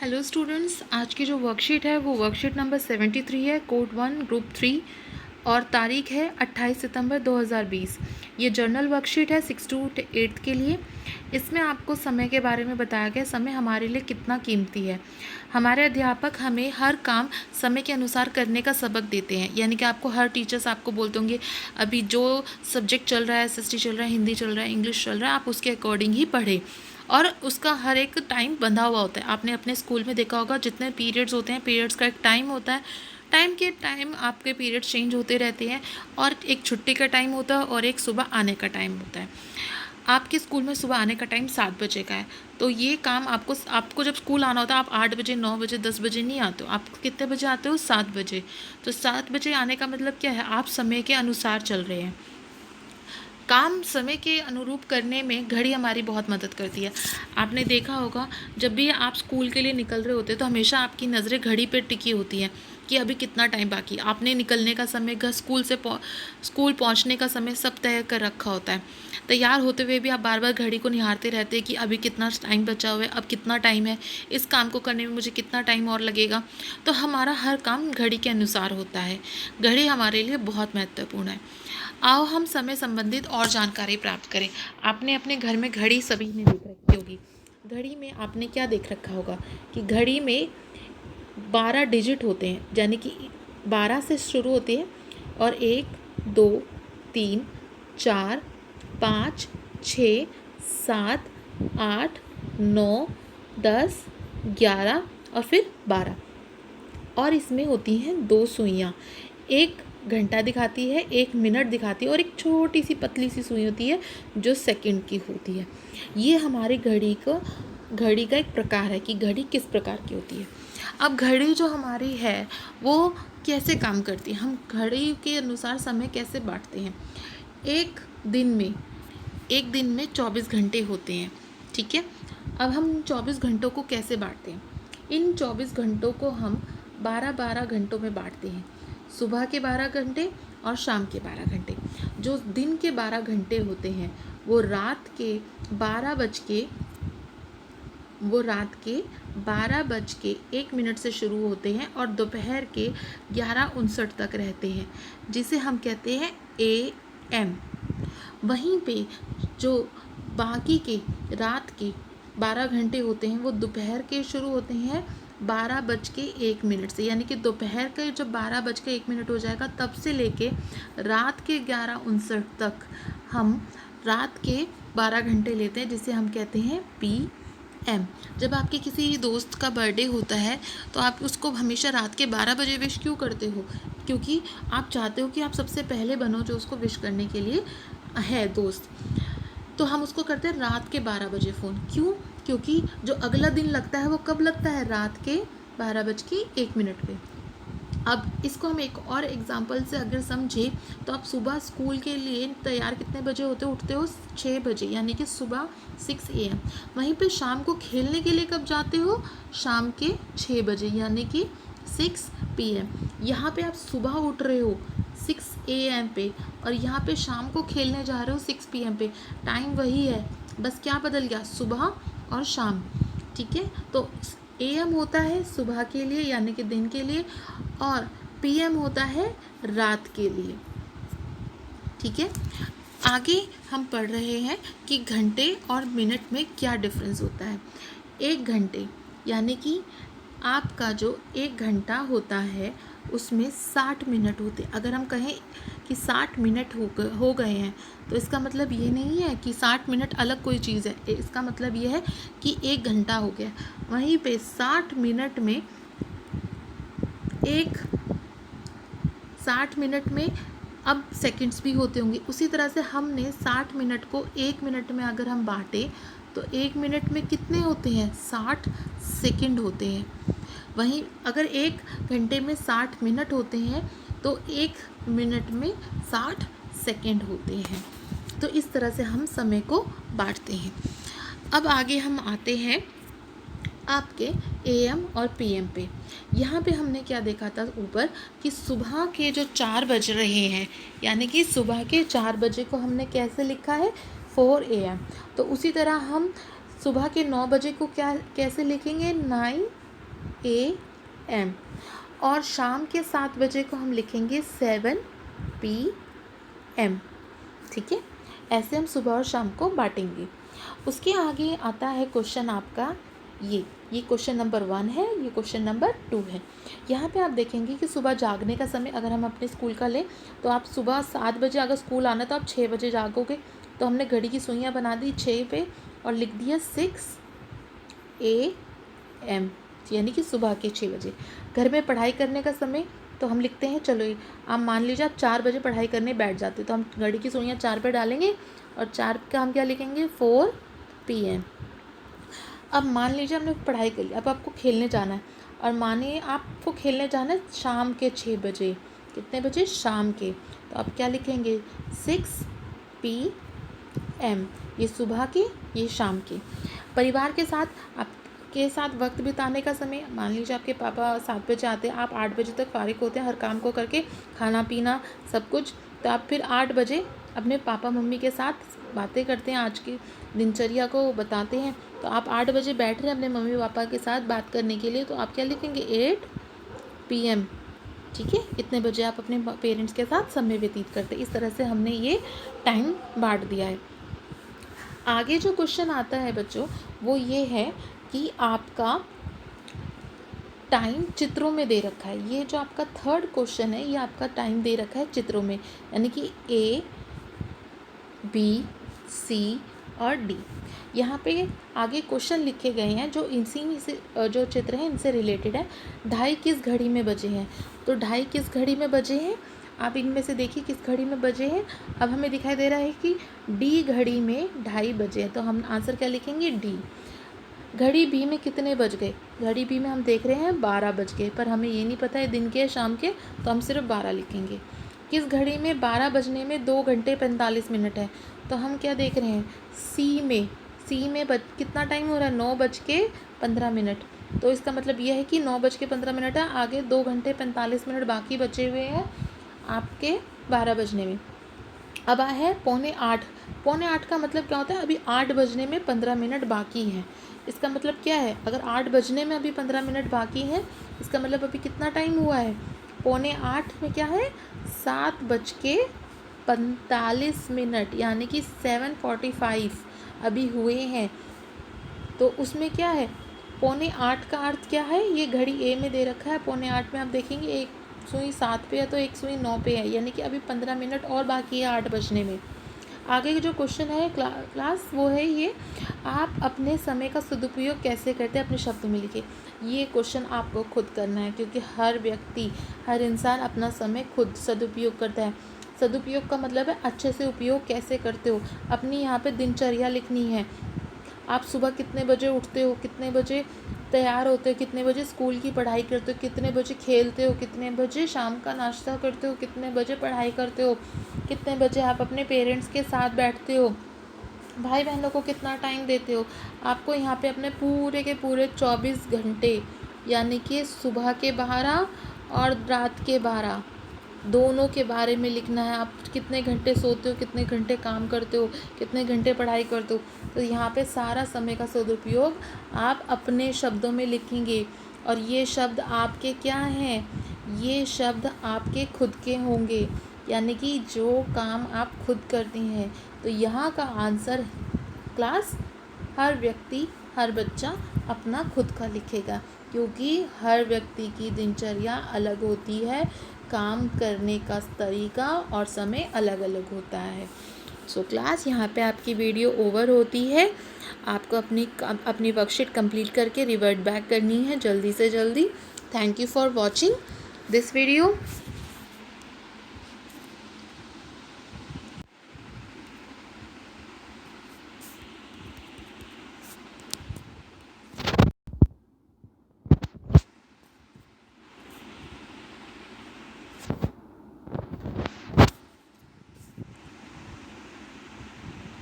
Hello students, आज की जो वर्कशीट है वो वर्कशीट नंबर 73 है, कोड 1 ग्रुप 3 और तारीख है 28 सितंबर 2020। ये जर्नल वर्कशीट है 6 to 8 के लिए। इसमें आपको समय के बारे में बताया गया, समय हमारे लिए कितना कीमती है। हमारे अध्यापक हमें हर काम समय के अनुसार करने का सबक देते हैं, यानी कि आपको हर टीचर्स आपको बोलते होंगे अभी जो सब्जेक्ट चल रहा है, एसएसटी चल रहा है, हिंदी चल रहा है, इंग्लिश चल रहा है, आप उसके अकॉर्डिंग ही पढ़ें। और उसका हर एक टाइम बंधा हुआ होता है। आपने अपने स्कूल में देखा होगा, जितने पीरियड्स होते हैं, पीरियड्स का एक टाइम होता है। टाइम के टाइम आपके पीरियड्स चेंज होते रहते हैं और एक छुट्टी का टाइम होता है और एक सुबह आने का टाइम होता है। आपके स्कूल में सुबह आने का टाइम 7 बजे का है, तो ये काम आपको जब स्कूल आना होता है, आप 8 बजे, 9 बजे, 10 बजे नहीं आते हो। आप कितने बजे आते हो? 7 बजे। तो 7 बजे आने का मतलब क्या है? आप समय के अनुसार चल रहे हैं। काम समय के अनुरूप करने में घड़ी हमारी बहुत मदद करती है। आपने देखा होगा, जब भी आप स्कूल के लिए निकल रहे होते हैं तो हमेशा आपकी नज़रें घड़ी पर टिकी होती हैं कि अभी कितना टाइम बाकी। आपने निकलने का समय, घर स्कूल पहुंचने का समय सब तय कर रखा होता है। तैयार होते हुए भी आप बार बार घड़ी को निहारते रहते हैं कि अभी कितना टाइम बचा हुआ है, अब कितना टाइम है, इस काम को करने में मुझे कितना टाइम और लगेगा। तो हमारा हर काम घड़ी के अनुसार होता है। घड़ी हमारे लिए बहुत महत्वपूर्ण है। आओ हम समय संबंधित और जानकारी प्राप्त करें। आपने अपने घर में घड़ी सभी ने देख रखी होगी। घड़ी में आपने क्या देख रखा होगा कि घड़ी में 12 डिजिट होते हैं, यानी कि 12 से शुरू होते हैं और 1 2 3 4 5 6 7 8 9 10 11 और फिर 12। और इसमें होती हैं 2 सुइयाँ, एक घंटा दिखाती है, 1 मिनट दिखाती है और एक छोटी सी पतली सी सुई होती है जो सेकंड की होती है। ये हमारी घड़ी का एक प्रकार है कि घड़ी किस प्रकार की होती है। अब घड़ी जो हमारी है वो कैसे काम करती है, हम घड़ी के अनुसार समय कैसे बांटते हैं। एक दिन में 24 घंटे होते हैं, ठीक है। अब हम 24 घंटों को कैसे बांटते हैं? इन 24 घंटों को हम 12-12 घंटों में बांटते हैं। सुबह के 12 घंटे और शाम के 12 घंटे। जो दिन के 12 घंटे होते हैं वो रात के 12:01 से शुरू होते हैं और दोपहर के 11:59 तक रहते हैं, जिसे हम कहते हैं AM। वहीं पे जो बाकी के रात के 12 घंटे होते हैं वो दोपहर के शुरू होते हैं 12:01 से, यानी कि दोपहर के जब 12:01 हो जाएगा तब से लेके रात के 11:59 तक हम रात के 12 घंटे लेते हैं, जिसे हम कहते हैं PM। जब आपके किसी दोस्त का बर्थडे होता है तो आप उसको हमेशा रात के 12 बजे विश क्यों करते हो? क्योंकि आप चाहते हो कि आप सबसे पहले बनो जो उसको विश करने के लिए है दोस्त। तो हम उसको करते हैं रात के 12 बजे फ़ोन। क्यों? क्योंकि जो अगला दिन लगता है वो कब लगता है? रात के 12:01 पे। अब इसको हम एक और एग्जांपल से अगर समझें तो आप सुबह स्कूल के लिए तैयार कितने बजे होते हो? उठते हो 6 बजे, यानी कि सुबह 6 AM। वहीं पे शाम को खेलने के लिए कब जाते हो? शाम के 6 बजे, यानी कि 6 PM। यहाँ पे आप सुबह उठ रहे हो 6 AM पे और यहाँ पे शाम को खेलने जा रहे हो 6 PM पे। टाइम वही है, बस क्या बदल गया? सुबह और शाम, ठीक है। तो AM होता है सुबह के लिए, यानी कि दिन के लिए, और PM होता है रात के लिए, ठीक है। आगे हम पढ़ रहे हैं कि घंटे और मिनट में क्या डिफरेंस होता है। एक घंटे यानी कि आपका जो 1 घंटा होता है उसमें 60 मिनट होते। अगर हम कहें कि 60 मिनट हो गए हैं तो इसका मतलब ये नहीं है कि 60 मिनट अलग कोई चीज़ है, इसका मतलब ये है कि 1 घंटा हो गया। वहीं पे 60 मिनट में 60 मिनट में अब सेकंड्स भी होते होंगे। उसी तरह से हमने 60 मिनट को 1 मिनट में अगर हम बांटे तो 1 मिनट में कितने होते हैं? 60 सेकंड होते हैं। वहीं अगर 1 घंटे में 60 मिनट होते हैं तो 1 मिनट में 60 सेकंड होते हैं। तो इस तरह से हम समय को बांटते हैं। अब आगे हम आते हैं आपके AM और PM पे। यहाँ पे हमने क्या देखा था ऊपर कि सुबह के जो 4 बज रहे हैं, यानी कि सुबह के 4 बजे को हमने कैसे लिखा है? 4 AM। तो उसी तरह हम सुबह के 9 बजे को कैसे लिखेंगे? 9 AM और शाम के 7 बजे को हम लिखेंगे 7 PM। ठीक है, ऐसे हम सुबह और शाम को बांटेंगे। उसके आगे आता है क्वेश्चन आपका ये क्वेश्चन नंबर 1 है, ये क्वेश्चन नंबर 2 है। यहाँ पे आप देखेंगे कि सुबह जागने का समय अगर हम अपने स्कूल का लें तो आप सुबह 7 बजे अगर स्कूल आना तो आप 6 बजे जागोगे, तो हमने घड़ी की सुइयाँ बना दी 6 पे और लिख दिया 6 AM, यानी कि सुबह के 6 बजे। घर में पढ़ाई करने का समय तो हम लिखते हैं, चलो आप मान लीजिए आप 4 बजे पढ़ाई करने बैठ जाते तो हम घड़ी की सुइयाँ 4 पे डालेंगे और 4 का हम क्या लिखेंगे 4 PM। अब मान लीजिए हमने पढ़ाई कर ली, अब आपको खेलने जाना है और मानिए आपको खेलने जाना है शाम के 6 बजे। कितने बजे? शाम के। तो आप क्या लिखेंगे 6 PM, ये सुबह के, ये शाम के। परिवार के साथ आपके साथ वक्त बिताने का समय, मान लीजिए आपके पापा 7 बजे आते हैं, आप 8 बजे तक फारिग होते हैं हर काम को करके, खाना पीना सब कुछ, तो आप फिर 8 बजे अपने पापा मम्मी के साथ बातें करते हैं, आज की दिनचर्या को बताते हैं। तो आप 8 बजे बैठ रहे हैं अपने मम्मी पापा के साथ बात करने के लिए, तो आप क्या लिखेंगे 8 PM। ठीक है, इतने बजे आप अपने पेरेंट्स के साथ समय व्यतीत करते हैं। इस तरह से हमने ये टाइम बांट दिया है। आगे जो क्वेश्चन आता है बच्चों वो ये है कि आपका टाइम चित्रों में दे रखा है। ये जो आपका थर्ड क्वेश्चन है ये आपका टाइम दे रखा है चित्रों में, यानी कि A, B, C और D। यहाँ पे आगे क्वेश्चन लिखे गए हैं जो इसी में से जो चित्र हैं इनसे रिलेटेड है। 2:30 किस घड़ी में बजे हैं? तो 2:30 किस घड़ी में बजे हैं? आप इनमें से देखिए किस घड़ी में बजे हैं। अब हमें दिखाई दे रहा है कि D घड़ी में 2:30 बजे हैं, तो हम आंसर क्या लिखेंगे D। घड़ी B में कितने बज गए? घड़ी B में हम देख रहे हैं 12 बज गए, पर हमें ये नहीं पता है दिन के या शाम के, तो हम सिर्फ 12 लिखेंगे। किस घड़ी में 12 बजने में 2 घंटे 45 मिनट है? तो हम क्या देख रहे हैं C में कितना टाइम हो रहा है 9:15। तो इसका मतलब यह है कि 9:15 है, आगे 2 घंटे 45 मिनट बाकी बचे हुए हैं आपके 12 बजने में। अब आया है 7:45। 7:45 का मतलब क्या होता है? अभी 8 बजने में 15 मिनट बाकी है। इसका मतलब क्या है? अगर 8 बजने में अभी 15 मिनट बाकी है, इसका मतलब अभी कितना टाइम हुआ है? 7:45 में क्या है 7:45, यानी कि 7:45 अभी हुए हैं। तो उसमें क्या है 7:45 का अर्थ क्या है? ये घड़ी A में दे रखा है 7:45 में आप देखेंगे एक सुई 7 पे है तो एक सुई 9 पे है, यानी कि अभी 15 मिनट और बाकी है 8 बजने में। आगे जो क्वेश्चन है क्लास वो है ये, आप अपने समय का सदुपयोग कैसे करते हैं अपने शब्दों में लिखिए। ये क्वेश्चन आपको खुद करना है क्योंकि हर व्यक्ति हर इंसान अपना समय खुद सदुपयोग करता है। सदुपयोग का मतलब है अच्छे से उपयोग कैसे करते हो। अपनी यहाँ पे दिनचर्या लिखनी है। आप सुबह कितने बजे उठते हो, कितने बजे तैयार होते हो, कितने बजे स्कूल की पढ़ाई करते हो, कितने बजे खेलते हो, कितने बजे शाम का नाश्ता करते हो, कितने बजे पढ़ाई करते हो, कितने बजे आप अपने पेरेंट्स के साथ बैठते हो, भाई बहनों को कितना टाइम देते हो। आपको यहाँ पे अपने पूरे के पूरे 24 घंटे, यानी कि सुबह के 12 और रात के 12 दोनों के बारे में लिखना है। आप कितने घंटे सोते हो, कितने घंटे काम करते हो, कितने घंटे पढ़ाई करते हो। तो यहाँ पे सारा समय का सदुपयोग आप अपने शब्दों में लिखेंगे। और ये शब्द आपके क्या हैं? ये शब्द आपके खुद के होंगे, यानी कि जो काम आप खुद करते हैं। तो यहाँ का आंसर क्लास हर व्यक्ति हर बच्चा अपना खुद का लिखेगा, क्योंकि हर व्यक्ति की दिनचर्या अलग होती है, काम करने का तरीका और समय अलग अलग होता है। सो क्लास यहाँ पे आपकी वीडियो ओवर होती है। आपको अपनी वर्कशीट कंप्लीट करके रिवर्ट बैक करनी है जल्दी से जल्दी। Thank you for watching this video.